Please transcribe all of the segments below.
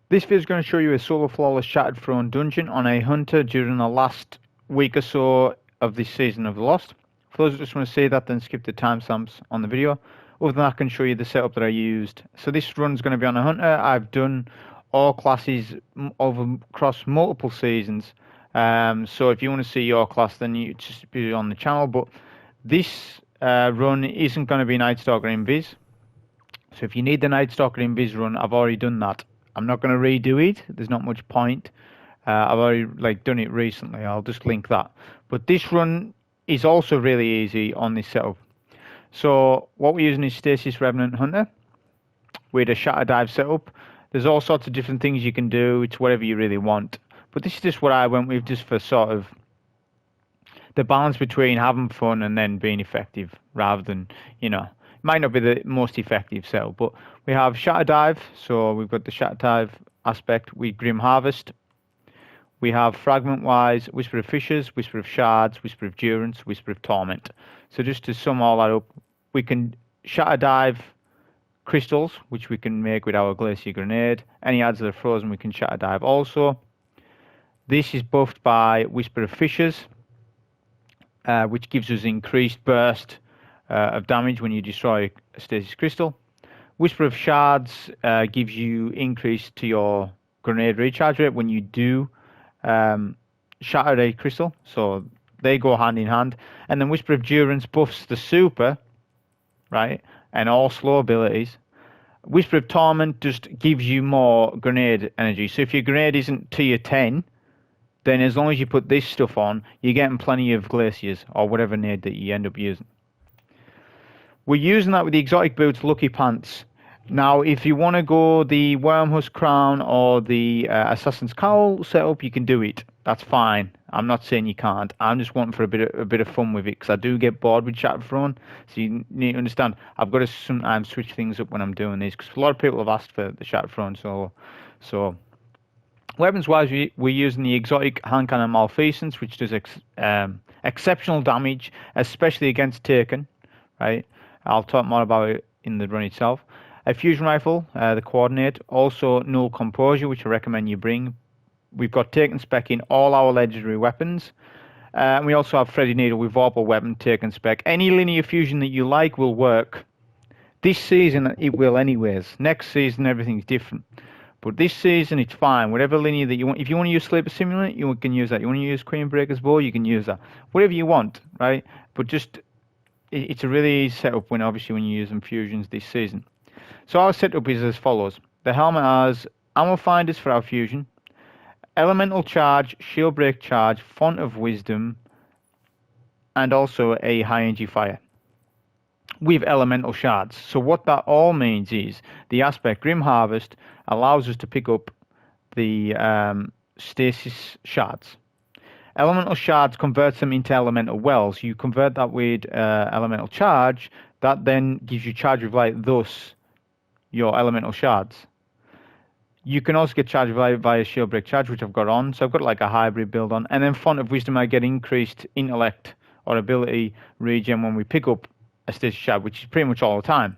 This video is going to show you a solo flawless Shattered Throne dungeon on a hunter during the last week or so of this season of the Lost. For those that just want to see that, then skip the timestamps on the video. Other than that, I can show you the setup that I used. So this run's going to be on a hunter. I've done all classes across multiple seasons. So if you want to see your class, then you just be on the channel. But this run isn't going to be Night Stalker Invis. So if you need the Night Stalker Invis run, I've already done that. I'm not going to redo it. There's not much point. I've already done it recently. I'll just link that. But this run is also really easy on this setup. So what we're using is Stasis Revenant Hunter with a Shatterdive setup. There's all sorts of different things you can do. It's whatever you really want. But this is just what I went with, just for sort of the balance between having fun and then being effective, rather than, you know, it might not be the most effective setup. But we have Shatterdive, so we've got the Shatterdive aspect with Grim Harvest. We have Fragment-wise, Whisper of Fissures, Whisper of Shards, Whisper of Durance, Whisper of Torment. So just to sum all that up, we can Shatterdive crystals, which we can make with our Glacier Grenade. Any adds that are frozen, we can Shatterdive also. This is buffed by Whisper of Fissures, which gives us increased burst of damage when you destroy a stasis crystal. Whisper of Shards gives you increase to your grenade recharge rate when you do shatter a crystal, so they go hand in hand. And then Whisper of Durance buffs the super, right, and all slow abilities. Whisper of Torment just gives you more grenade energy. So if your grenade isn't tier 10, then as long as you put this stuff on, you're getting plenty of glaciers or whatever nade that you end up using. We're using that with the Exotic Boots Lucky Pants. Now, if you want to go the Wormhusk Crown or the Assassin's Cowl setup, you can do it. That's fine. I'm not saying you can't. I'm just wanting for a bit of fun with it, because I do get bored with Shattered Throne. So you need to understand, I've got to sometimes switch things up when I'm doing this, because a lot of people have asked for the Shattered Throne. So weapons-wise, we're using the Exotic Hand Cannon Malfeasance, which does exceptional damage, especially against Taken. Right? I'll talk more about it in the run itself. A fusion rifle, the Coordinate, also Null Composure, which I recommend you bring. We've got Taken spec in all our legendary weapons. And we also have Thready Needle with Vorpal Weapon, Taken spec. Any linear fusion that you like will work. This season, it will anyways. Next season, everything's different. But this season, it's fine. Whatever linear that you want. If you want to use Sleeper Simulant, you can use that. You want to use Queen Breaker's Bow, you can use that. Whatever you want, right? But just, it's a really easy setup when you're using fusions this season. So our setup is as follows. The helmet has ammo finders for our fusion, elemental charge, shield break charge, font of wisdom, and also a high energy fire with elemental shards. So what that all means is the aspect Grim Harvest allows us to pick up the stasis shards. Elemental shards converts them into elemental wells. You convert that with elemental charge. That then gives you charge of light, thus your elemental shards. You can also get charge of light via shield break charge, which I've got on. So I've got like a hybrid build on. And then font of wisdom, I get increased intellect or ability regen when we pick up a stasis shard, which is pretty much all the time.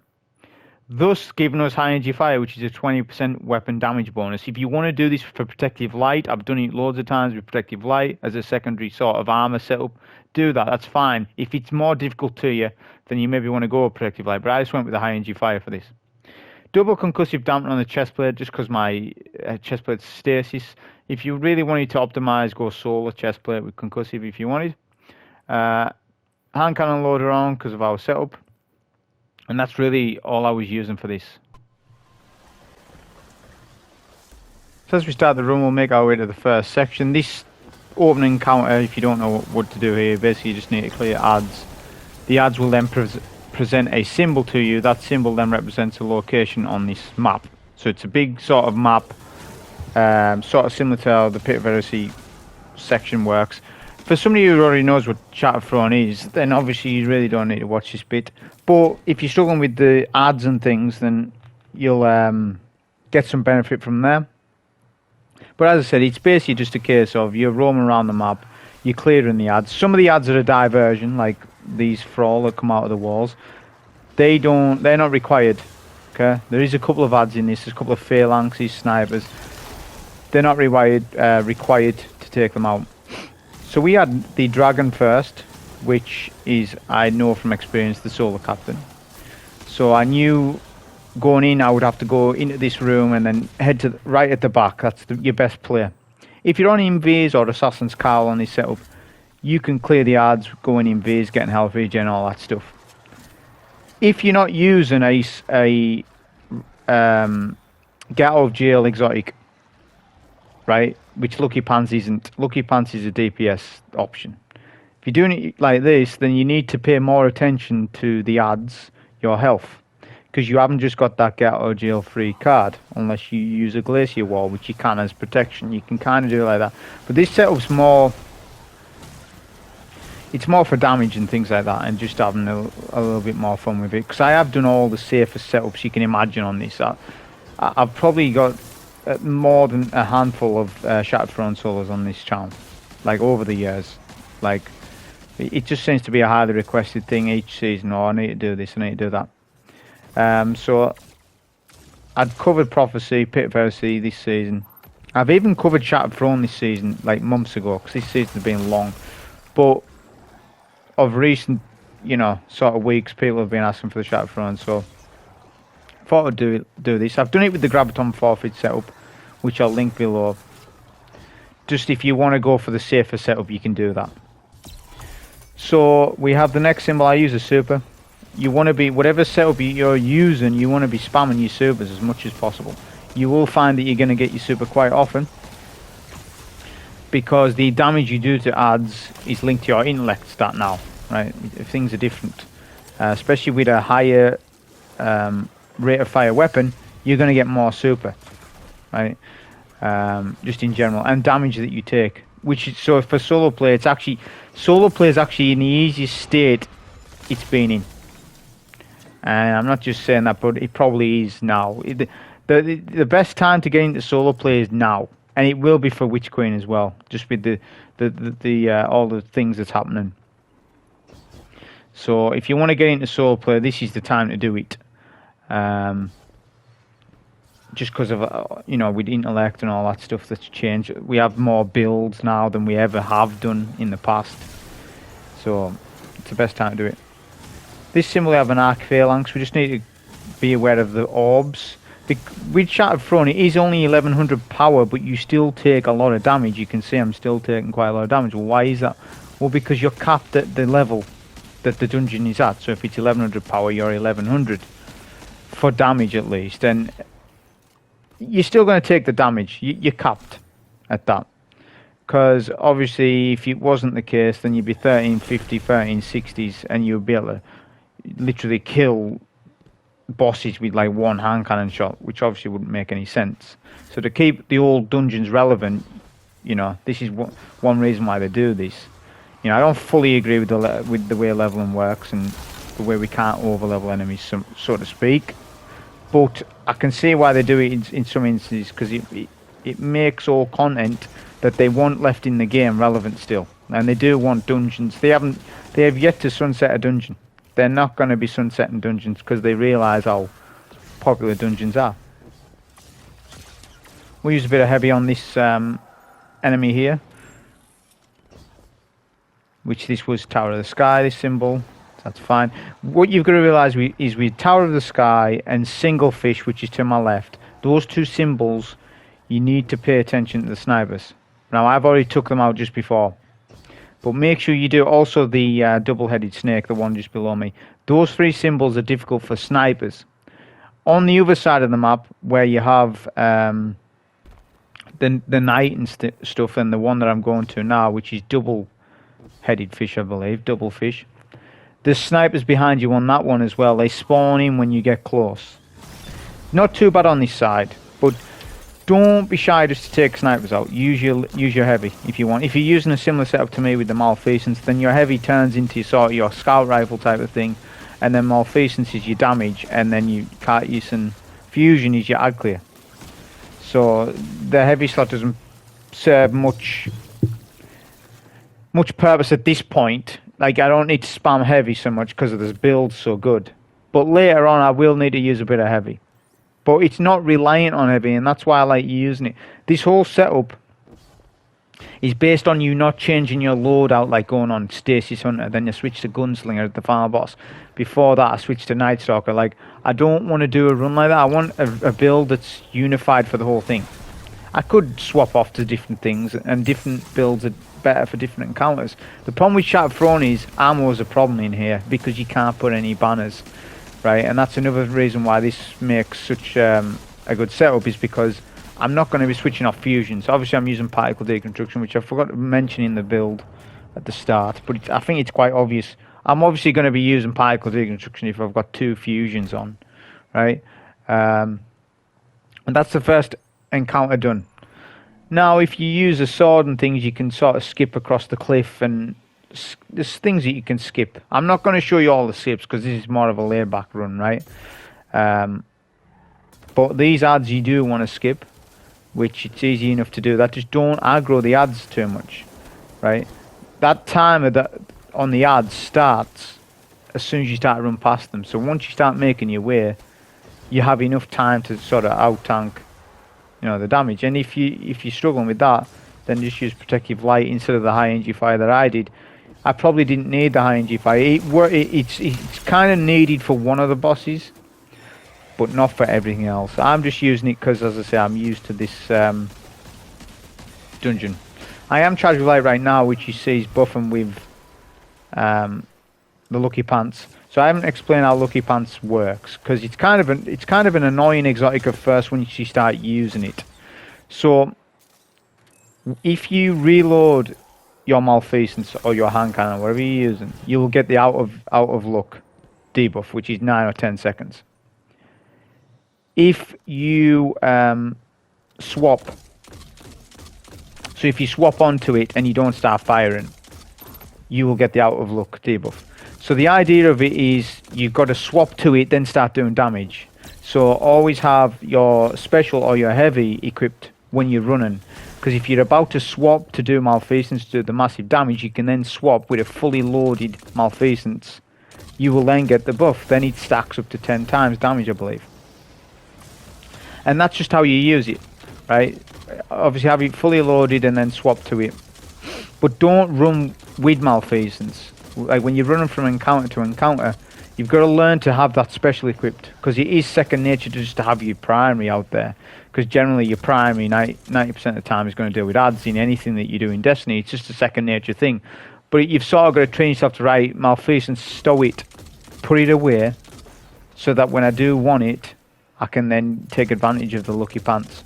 Thus giving us high energy fire, which is a 20% weapon damage bonus. If you want to do this for protective light, I've done it loads of times with protective light as a secondary sort of armor setup. Do that, that's fine. If it's more difficult to you, then you maybe want to go with protective light. But I just went with the high energy fire for this. Double concussive dampen on the chestplate, just because my chestplate's stasis. If you really wanted to optimize, go solo chestplate with concussive if you wanted. Hand cannon loader on because of our setup. And that's really all I was using for this. So as we start the run, we'll make our way to the first section. This opening counter, if you don't know what to do here, basically you just need to clear ads. The ads will then present a symbol to you. That symbol then represents a location on this map. So it's a big sort of map, sort of similar to how the Pit of Heresy section works. For somebody who already knows what Shattered Throne is, then obviously you really don't need to watch this bit. But if you're struggling with the ads and things, then you'll get some benefit from there. But as I said, it's basically just a case of you're roaming around the map, you're clearing the ads. Some of the ads are a diversion, like these Thrall that come out of the walls. They're not required. Okay, there is a couple of ads in this. There's a couple of phalanxes, snipers. they're not required to take them out. So we had the dragon first, which is, I know from experience, the solo captain. So I knew going in, I would have to go into this room and then head to right at the back. That's your best player. If you're on Invis or Assassin's Cowl on this setup, you can clear the odds going Invis, getting health regen, all that stuff. If you're not using a get out of jail exotic, right, which Lucky Pants isn't. Lucky Pants is a DPS option. If you're doing it like this, then you need to pay more attention to the odds, your health, because you haven't just got that get out of jail free card unless you use a Glacier Wall, which you can as protection. You can kind of do it like that. But this setup's more, it's more for damage and things like that, and just having a little bit more fun with it. Because I have done all the safest setups you can imagine on this. I've probably got more than a handful of Shattered Throne solos on this channel, like over the years. Like, it just seems to be a highly requested thing each season. Oh, I need to do this, I need to do that. So I'd covered Prophecy, Pit of Heresy this season. I've even covered Shattered Throne this season, like months ago, because this season's been long. But of recent, you know, sort of weeks, people have been asking for the Shattered Throne, so I thought I'd do this. I've done it with the Graviton Forfeit setup, which I'll link below. Just if you want to go for the safer setup, you can do that. So we have the next symbol. I use a super. You want to be, whatever setup you're using, you want to be spamming your supers as much as possible. You will find that you're going to get your super quite often, because the damage you do to adds is linked to your intellect stat now, right? Things are different. Especially with a higher rate of fire weapon, you're going to get more super, right? Just in general, and damage that you take. Which is, so for solo play, it's actually, solo play is actually in the easiest state it's been in. And I'm not just saying that, but it probably is now. The best time to get into solo play is now, and it will be for Witch Queen as well, just with the all the things that's happening. So if you want to get into solo play, this is the time to do it. Just because of, you know, with intellect and all that stuff that's changed. We have more builds now than we ever have done in the past. So it's the best time to do it. This symbol, we have an Arc Phalanx. We just need to be aware of the orbs. With Shattered Throne, it is only 1100 power, but you still take a lot of damage. You can see I'm still taking quite a lot of damage. Well, why is that? Well, because you're capped at the level that the dungeon is at. So if it's 1100 power, you're 1100 for damage at least. And you're still going to take the damage. You're capped at that. Because obviously, if it wasn't the case, then you'd be 1350, 1360s, and you'd be able to literally kill bosses with like one hand cannon shot, which obviously wouldn't make any sense. So to keep the old dungeons relevant, you know, this is one reason why they do this. You know, I don't fully agree with the way leveling works and the way we can't over-level enemies, so to speak. But I can see why they do it in some instances, because it makes all content that they want left in the game relevant still, and they do want dungeons. They have yet to sunset a dungeon. They're not going to be sunsetting dungeons because they realise how popular dungeons are. We'll use a bit of heavy on this enemy here, which this was Tower of the Sky, this symbol. That's fine. What you've got to realise is with Tower of the Sky and Single Fish, which is to my left, those two symbols, you need to pay attention to the snipers. Now, I've already took them out just before, but make sure you do also the double-headed snake, the one just below me. Those three symbols are difficult for snipers. On the other side of the map, where you have the knight and stuff, and the one that I'm going to now, which is double-headed fish, I believe, double fish. There's snipers behind you on that one as well. They spawn in when you get close. Not too bad on this side, but don't be shy just to take snipers out. Use your heavy if you want. If you're using a similar setup to me with the Malfeasance, then your heavy turns into sort of your scout rifle type of thing, and then Malfeasance is your damage, and then your Cartesian fusion is your ad clear. So the heavy slot doesn't serve much purpose at this point. Like, I don't need to spam heavy so much because of this build so good. But later on, I will need to use a bit of heavy. but it's not reliant on heavy, and that's why I like using it. This whole setup is based on you not changing your loadout, like going on Stasis Hunter, then you switch to Gunslinger at the final boss. Before that, I switched to Night Stalker. Like, I don't want to do a run like that. I want a build that's unified for the whole thing. I could swap off to different things, and different builds are better for different encounters. The problem with Shattered Throne is ammo is a problem in here, because you can't put any banners, right? And that's another reason why this makes such a good setup, is because I'm not going to be switching off fusions. Obviously, I'm using particle deconstruction, which I forgot to mention in the build at the start, but I think it's quite obvious. I'm obviously going to be using particle deconstruction if I've got 2 fusions on, right? And that's the first encounter done. Now, if you use a sword and things, you can sort of skip across the cliff, and there's things that you can skip. I'm not going to show you all the skips because this is more of a laid-back run, right? But these ads you do want to skip, which it's easy enough to do. That just don't aggro the ads too much, right? That timer on the ads starts as soon as you start to run past them. So once you start making your way, you have enough time to sort of out-tank, you know, the damage. And if you're struggling with that, then just use Protective Light instead of the high energy fire that I did. I probably didn't need the high energy fire. It's kind of needed for one of the bosses, but not for everything else. I'm just using it because, as I say, I'm used to this dungeon. I am charged with light right now, which you see is buffing with the Lucky Pants. So I haven't explained how Lucky Pants works, because it's kind of an annoying exotic at first when you start using it. So if you reload your Malfeasance or your hand cannon, whatever you're using, you will get the out of luck debuff, which is 9 or 10 seconds. If you swap, so if you swap onto it and you don't start firing, you will get the out of luck debuff. So the idea of it is you've got to swap to it, then start doing damage. So always have your special or your heavy equipped when you're running, because if you're about to swap to do Malfeasance to do the massive damage, you can then swap with a fully loaded Malfeasance. You will then get the buff. Then it stacks up to 10 times damage, I believe. And that's just how you use it, right? Obviously have it fully loaded and then swap to it. But don't run with Malfeasance. Like when you're running from encounter to encounter, you've got to learn to have that special equipped, because it is second nature just to have your primary out there. Because generally your primary 90% of the time is going to deal with ads in anything that you do in Destiny. It's just a second nature thing. But you've sort of got to train yourself to write Malfeasance, stow it, put it away, so that when I do want it, I can then take advantage of the Lucky Pants.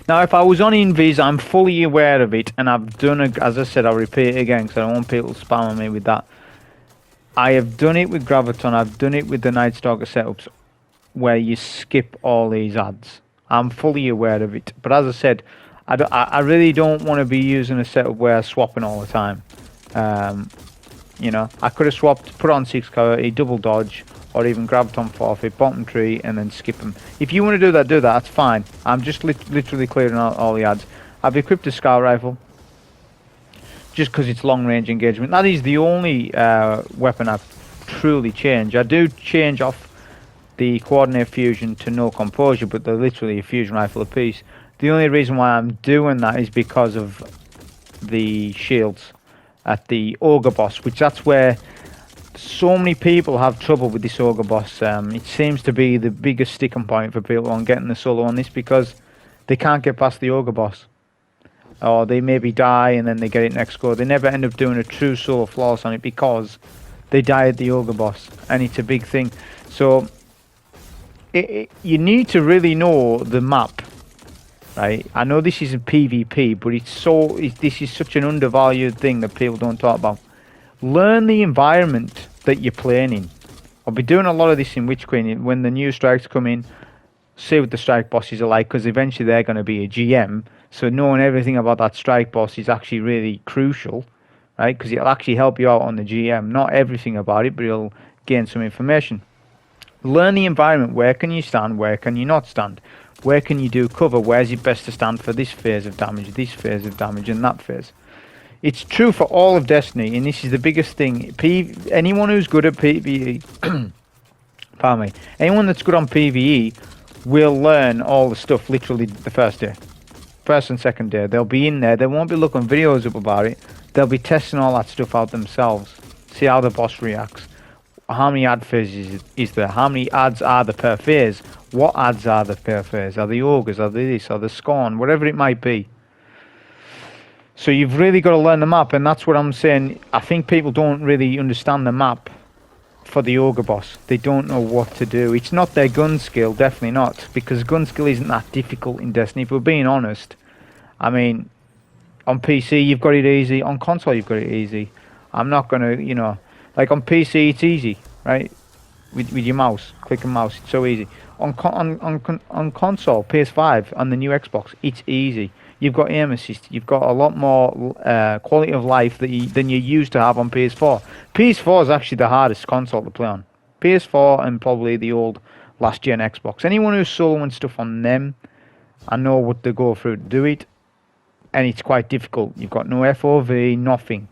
Now, if I was on Invis, I'm fully aware of it, and I've done it, as I said, I'll repeat it again because I don't want people spamming me with that. I have done it with Graviton, I've done it with the Night Stalker setups, where you skip all these ads. I'm fully aware of it, but as I said, I really don't want to be using a setup where I'm swapping all the time. You know, I could have swapped, put on 6 coyote, double dodge, or even Graviton forfeit, bottom tree, and then skip them. If you want to do that, that's fine. I'm just literally clearing out all the ads. I've equipped a Scout Rifle, just because it's long range engagement. That is the only weapon I've truly changed. I do change off the Coordinate Fusion to no Composure, but they're literally a fusion rifle apiece. The only reason why I'm doing that is because of the shields at the Ogre boss, which that's where so many people have trouble with this Ogre boss. It seems to be the biggest sticking point for people on getting the solo on this, because they can't get past the Ogre boss. Or they maybe die and then they get it next go. They never end up doing a true solo flawless on it because they die at the Ogre boss, and it's a big thing. So you need to really know the map, right? I know this is a PvP, but this is such an undervalued thing that people don't talk about. Learn the environment that you're playing in. I'll be doing a lot of this in Witch Queen when the new strikes come in. See what the strike bosses are like, because eventually they're going to be a GM. So knowing everything about that strike boss is actually really crucial, right? Because it'll actually help you out on the GM. Not everything about it, but you'll gain some information. Learn the environment. Where can you stand? Where can you not stand? Where can you do cover? Where's it best to stand for this phase of damage, this phase of damage, and that phase? It's true for all of Destiny, and this is the biggest thing. Anyone who's good at PvE, Pardon me. Anyone that's good on PvE will learn all the stuff literally the first day. First and second day. They'll be in there. They won't be looking videos up about it. They'll be testing all that stuff out themselves. See how the boss reacts. How many ad phases is there? How many ads are there per phase? What ads are there per phase? Are they ogres? Are they this? Are they scorn? Whatever it might be. So you've really got to learn the map, and that's what I'm saying. I think people don't really understand the map for the ogre boss. They don't know what to do. It's not their gun skill, definitely not, because gun skill isn't that difficult in Destiny. If we're being honest, I mean, on PC you've got it easy, on console you've got it easy. I'm not gonna, you know, like on PC it's easy, right? With your mouse, click and mouse, it's so easy. On console, PS5, on the new Xbox, it's easy. You've got aim assist. You've got a lot more quality of life than you used to have on PS4. PS4 is actually the hardest console to play on. PS4 and probably the old last gen Xbox. Anyone who's soloing stuff on them, I know what they go through to do it, and it's quite difficult. You've got no FOV, nothing.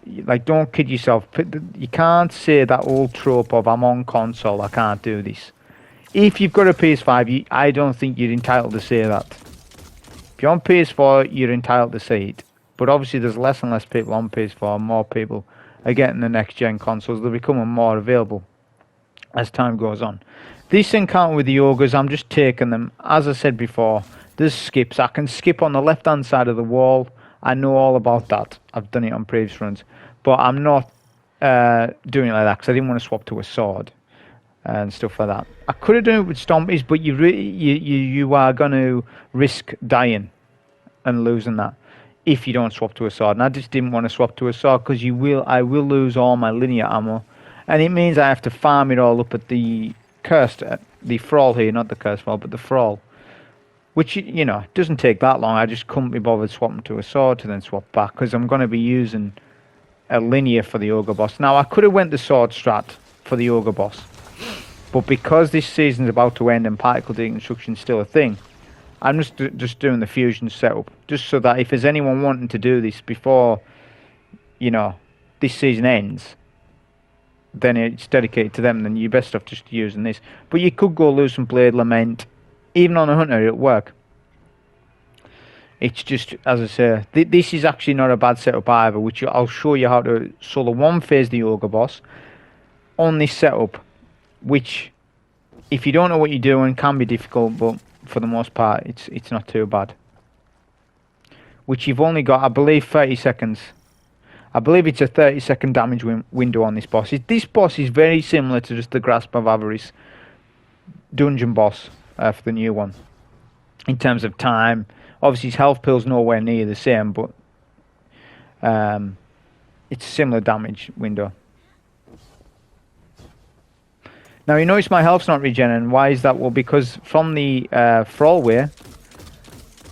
Like, don't kid yourself. You can't say that old trope of I'm on console, I can't do this. If you've got a PS5, I don't think you're entitled to say that. If you're on PS4, you're entitled to say it. But obviously there's less and less people on PS4, more people are getting the next gen consoles. They're becoming more available as time goes on. This encounter with the ogres, I'm just taking them. As I said before, there's skips. I can skip on the left hand side of the wall. I know all about that. I've done it on previous runs. But I'm not doing it like that because I didn't want to swap to a sword and stuff like that. I could have done it with Stompies, but you are going to risk dying and losing that if you don't swap to a sword. And I just didn't want to swap to a sword because I will lose all my linear ammo, and it means I have to farm it all up at the cursed, the Thrall here, not the cursed Thrall, but the Thrall, which, you know, doesn't take that long. I just couldn't be bothered swapping to a sword to then swap back because I'm going to be using a linear for the ogre boss. Now I could have went the sword strat for the ogre boss, but because this season's about to end and particle deconstruction is still a thing, I'm just doing the fusion setup, just so that if there's anyone wanting to do this before, you know, this season ends, then it's dedicated to them. Then you're best off just using this. But you could go Lucent Blade, Lament, even on a hunter, it'll work. It's just, as I say, this is actually not a bad setup either, which I'll show you how to solo one phase the ogre boss on this setup, which, if you don't know what you're doing, can be difficult, but for the most part, it's not too bad. Which you've only got, I believe, 30 seconds. I believe it's a 30-second damage window on this boss. This boss is very similar to just the Grasp of Avarice dungeon boss for the new one. In terms of time, obviously his health pool's nowhere near the same, but it's a similar damage window. Now you notice my health's not regenerating. Why is that? Well, because from the Thrall way,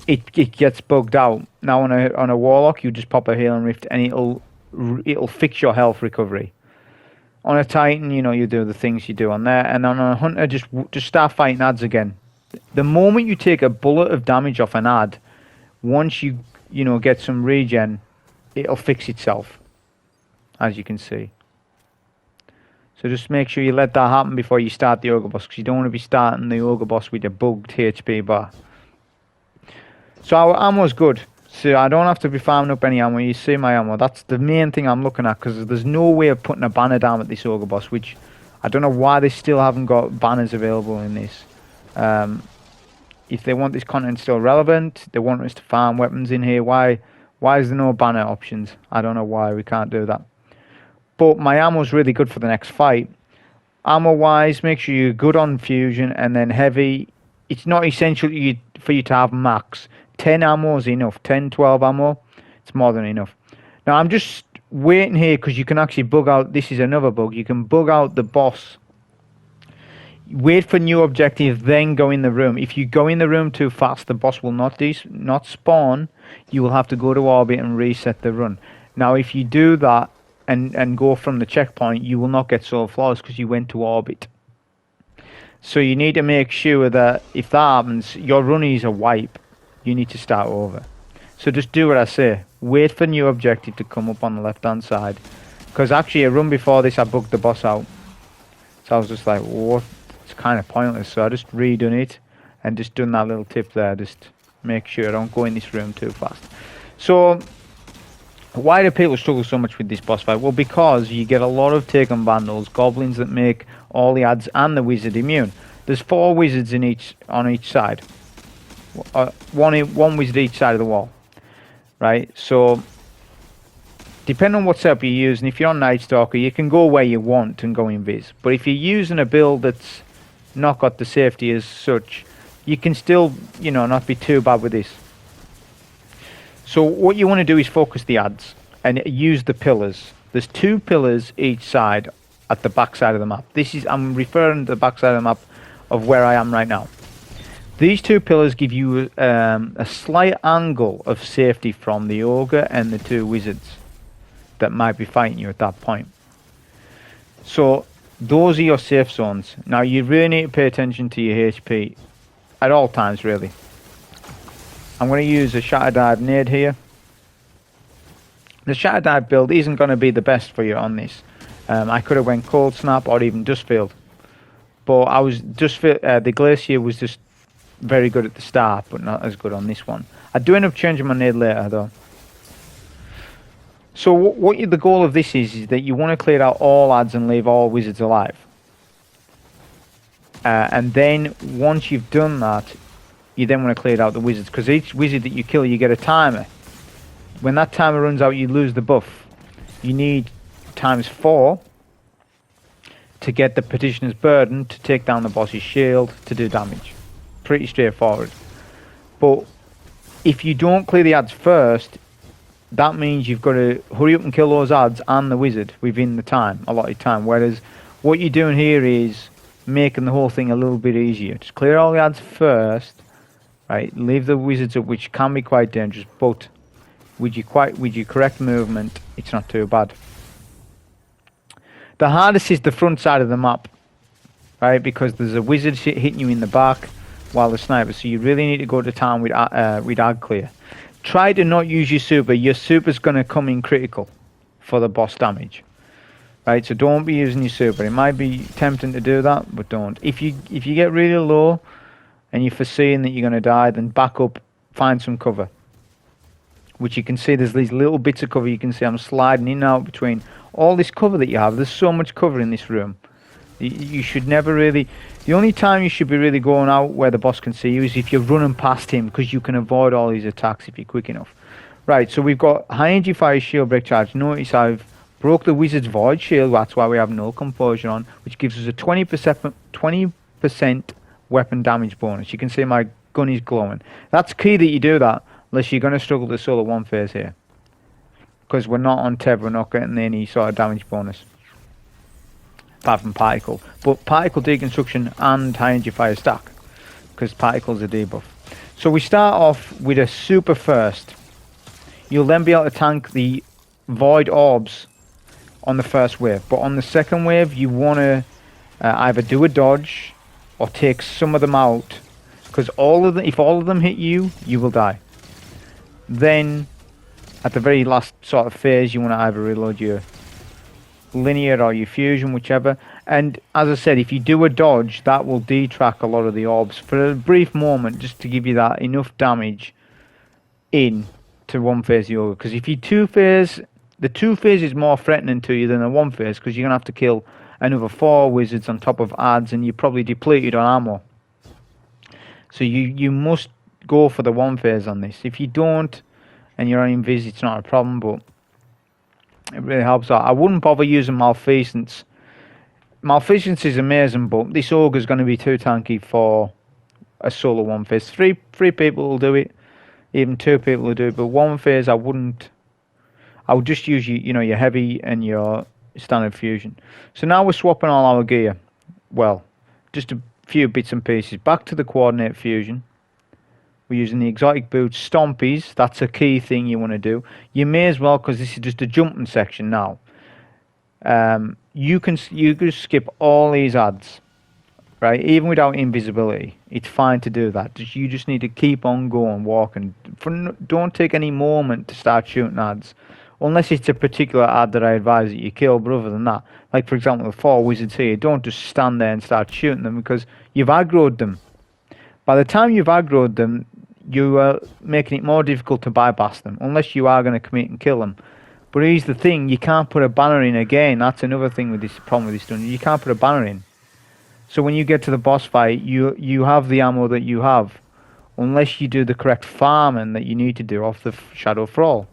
it gets bugged out. Now on a Warlock, you just pop a Healing Rift and it'll fix your health recovery. On a Titan, you know, you do the things you do on there, and on a Hunter, just start fighting ads again. The moment you take a bullet of damage off an ad, once you know, get some regen, it'll fix itself, as you can see. So just make sure you let that happen before you start the ogre boss, because you don't want to be starting the ogre boss with a bugged HP bar. So our ammo's good. So I don't have to be farming up any ammo. You see my ammo. That's the main thing I'm looking at, because there's no way of putting a banner down at this ogre boss, which I don't know why they still haven't got banners available in this. If they want this content still relevant, they want us to farm weapons in here, why is there no banner options? I don't know why we can't do that. But my ammo's really good for the next fight. Ammo wise, make sure you're good on fusion, and then heavy. It's not essential for you to have max. 10 ammo is enough. 10, 12 ammo, it's more than enough. Now I'm just waiting here because you can actually bug out. This is another bug. You can bug out the boss. Wait for new objective, then go in the room. If you go in the room too fast, the boss will not spawn. You will have to go to orbit and reset the run. Now if you do that and go from the checkpoint, you will not get soul flawless because you went to orbit. So you need to make sure that if that happens, your run is a wipe. You need to start over. So just do what I say. Wait for new objective to come up on the left hand side. Because actually a run before this I bugged the boss out. So I was just like, what? It's kind of pointless. So I just redone it and just done that little tip there. Just make sure I don't go in this room too fast. So why do people struggle so much with this boss fight? Well, because you get a lot of taken vandals, goblins that make all the adds and the wizard immune. There's 4 wizards on each side. One wizard each side of the wall. Right? So depending on what setup you're using, if you're on Night Stalker, you can go where you want and go invis. But if you're using a build that's not got the safety as such, you can still, not be too bad with this. So what you want to do is focus the adds and use the pillars. There's 2 pillars each side at the back side of the map. I'm referring to the back side of the map of where I am right now. These 2 pillars give you a slight angle of safety from the ogre and the 2 wizards that might be fighting you at that point. So those are your safe zones. Now you really need to pay attention to your HP at all times, really. I'm going to use a Shatterdive nade here. The Shatterdive build isn't going to be the best for you on this. I could have went Cold Snap or even Dustfield, but the Glacier was just very good at the start, but not as good on this one. I do end up changing my nade later though. So the goal of this is that you want to clear out all adds and leave all wizards alive. And then once you've done that, you then want to clear out the wizards, because each wizard that you kill, you get a timer. When that timer runs out, you lose the buff. You need ×4 to get the Petitioner's Burden to take down the boss's shield to do damage. Pretty straightforward. But if you don't clear the adds first, that means you've got to hurry up and kill those adds and the wizard within the allotted time. Whereas what you're doing here is making the whole thing a little bit easier. Just clear all the adds first, right? Leave the wizards up, which can be quite dangerous, but with your correct movement, it's not too bad. The hardest is the front side of the map, right? Because there's a wizard hitting you in the back while the sniper, so you really need to go to town with ad clear. Try to not use your super. Your super's going to come in critical for the boss damage, right? So don't be using your super. It might be tempting to do that, but don't. If you get really low and you're foreseeing that you're going to die, then back up, find some cover. Which you can see there's these little bits of cover. You can see I'm sliding in and out between all this cover that you have. There's so much cover in this room. You should never really... The only time you should be really going out where the boss can see you is if you're running past him, because you can avoid all these attacks if you're quick enough. Right, so we've got high energy fire shield break charge. Notice I've broke the wizard's void shield. That's why we have Null Composure on, which gives us a 20% weapon damage bonus. You can see my gun is glowing. That's key that you do that, unless you're going to struggle to solo one phase here. Because we're not on Teb, we're not getting any sort of damage bonus. Apart from particle. But particle deconstruction and high energy fire stack, because particle's a debuff. So we start off with a super first. You'll then be able to tank the void orbs on the first wave, but on the second wave you want to either do a dodge or take some of them out, because if all of them hit you, you will die. Then at the very last sort of phase, you want to either reload your linear or your fusion, whichever. And as I said, if you do a dodge, that will detrack a lot of the orbs for a brief moment, just to give you that enough damage in to one phase the ogre. Because if you two phase, the two phase is more threatening to you than the one phase, because you're gonna have to kill another 4 wizards on top of adds, and you're probably depleted on ammo. So you must go for the one phase on this. If you don't and you're on invis, it's not a problem, but it really helps out. I wouldn't bother using Malfeasance. Malfeasance is amazing, but this ogre is going to be too tanky for a solo one phase. Three people will do it, even 2 people will do it, but one phase I wouldn't. I would just use your heavy and your standard fusion. So now we're swapping all our gear. Well, just a few bits and pieces. Back to the coordinate fusion. We're using the exotic boots, Stompies. That's a key thing you want to do. You may as well, because this is just a jumping section now. You can skip all these adds, right? Even without invisibility, it's fine to do that. You just need to keep on going, walking. Don't take any moment to start shooting adds. unless it's a particular ad that I advise that you kill. But other than that, like for example the 4 wizards here, don't just stand there and start shooting them because you've aggroed them. By the time you've aggroed them, you are making it more difficult to bypass them, unless you are going to commit and kill them. But here's the thing, you can't put a banner in again. That's another thing with this problem with this dungeon. You can't put a banner in. So when you get to the boss fight, you have the ammo that you have, unless you do the correct farming that you need to do off the Shadow Thrall,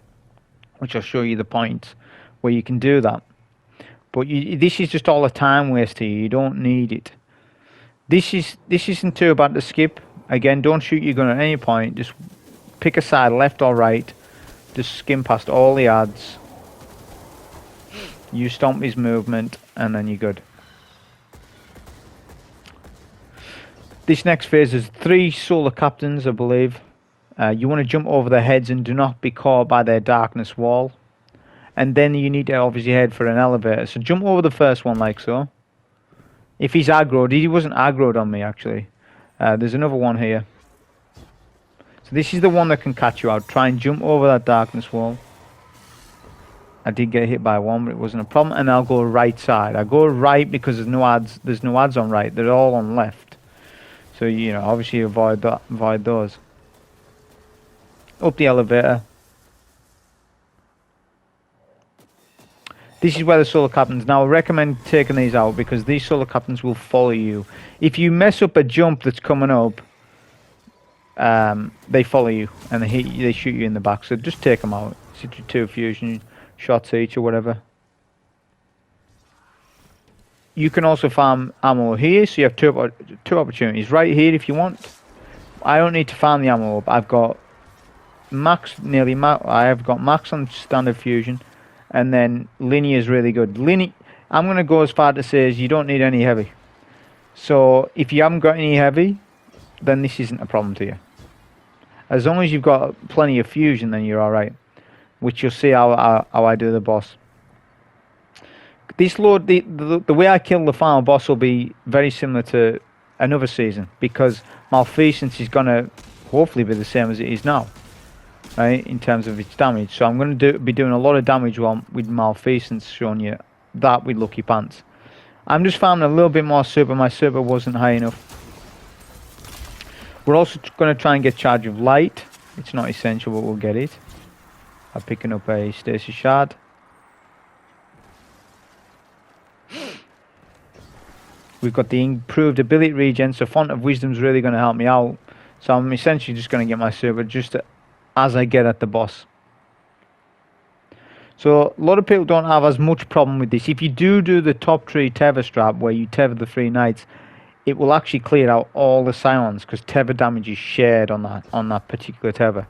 which I'll show you the point where you can do that. But this is just all a time waste here. You don't need it. This isn't too bad to skip. Again, don't shoot your gun at any point. Just pick a side, left or right. Just skim past all the ads. You stomp his movement, and then you're good. This next phase is 3 solar captains, I believe. You want to jump over their heads and do not be caught by their darkness wall. And then you need to obviously head for an elevator. So jump over the first one like so. If he's aggroed, he wasn't aggroed on me actually. There's another one here. So this is the one that can catch you out. Try and jump over that darkness wall. I did get hit by one, but it wasn't a problem. And I'll go right side. I go right because there's no ads. There's no ads on right. They're all on left. So you know, obviously avoid that. Avoid those. Up the elevator. This is where the solar captains. Now I recommend taking these out because these solar captains will follow you. If you mess up a jump that's coming up, they follow you and they shoot you in the back. So just take them out. 62 fusion shots each or whatever. You can also farm ammo here, so you have two opportunities. Right here if you want. I don't need to farm the ammo up. I've got max, nearly max. I have got max on standard fusion, and then linear is really good. I'm going to go as far to say as you don't need any heavy. So if you haven't got any heavy, then this isn't a problem to you. As long as you've got plenty of fusion, then you're all right. Which you'll see how I do the boss. This load, the way I kill the final boss will be very similar to another season, because Malfeasance is gonna hopefully be the same as it is now, right? In terms of its damage. So I'm gonna be doing a lot of damage with Malfeasance, showing you that with Lucky Pants. I'm just farming a little bit more super. My super wasn't high enough. We're also gonna try and get Charge of Light. It's not essential, but we'll get it. I'm picking up a Stasis Shard. We've got the improved ability regen, so Font of Wisdom is really going to help me out. So I'm essentially just going to get my super just as I get at the boss. So a lot of people don't have as much problem with this. If you do the top tree tether strap, where you tether the 3 knights, it will actually clear out all the silence, because tether damage is shared on that particular tether.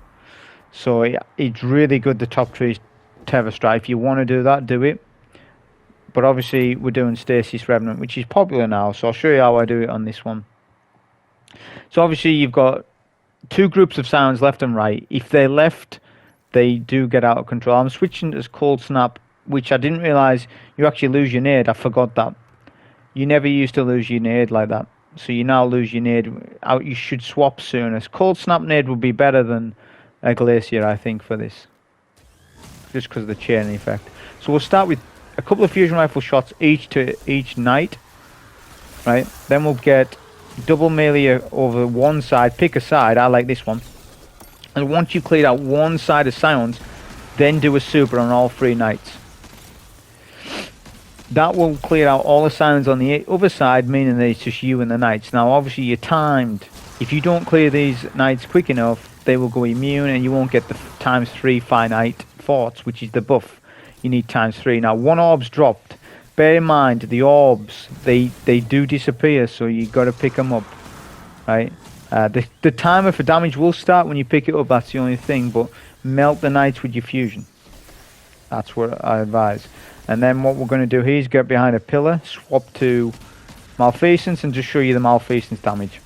So it's really good, the top tree tether strap. If you want to do that, do it. But obviously we're doing Stasis Revenant, which is popular now, so I'll show you how I do it on this one. So obviously you've got 2 groups of sounds, left and right. If they're left, they do get out of control. I'm switching to Cold Snap, which I didn't realise you actually lose your nade. I forgot that. You never used to lose your nade like that. So you now lose your nade out. You should swap sooner. Cold Snap nade would be better than a Glacier, I think, for this. Just because of the chaining effect. So we'll start with a couple of fusion rifle shots each to each knight, right? Then we'll get double melee over one side. Pick a side. I like this one. And once you've cleared out one side of silence, then do a super on all 3 knights. That will clear out all the silence on the other side, meaning that it's just you and the knights. Now, obviously, you're timed. If you don't clear these knights quick enough, they will go immune, and you won't get the ×3 finite forts, which is the buff. You need ×3. Now, 1 orb's dropped. Bear in mind, the orbs, they do disappear, so you got to pick them up, right? The timer for damage will start when you pick it up, that's the only thing, but melt the knights with your fusion. That's what I advise. And then what we're going to do here is get behind a pillar, swap to Malfeasance, and just show you the Malfeasance damage.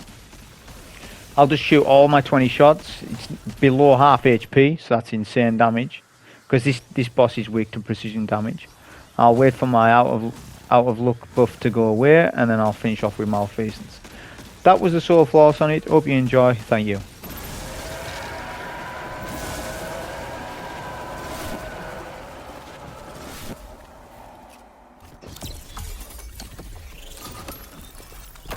I'll just shoot all my 20 shots. It's below half HP, so that's insane damage. Because this boss is weak to precision damage. I'll wait for my out of luck buff to go away, and then I'll finish off with Malfeasance. That was the Soul Flawless on it. Hope you enjoy. Thank you.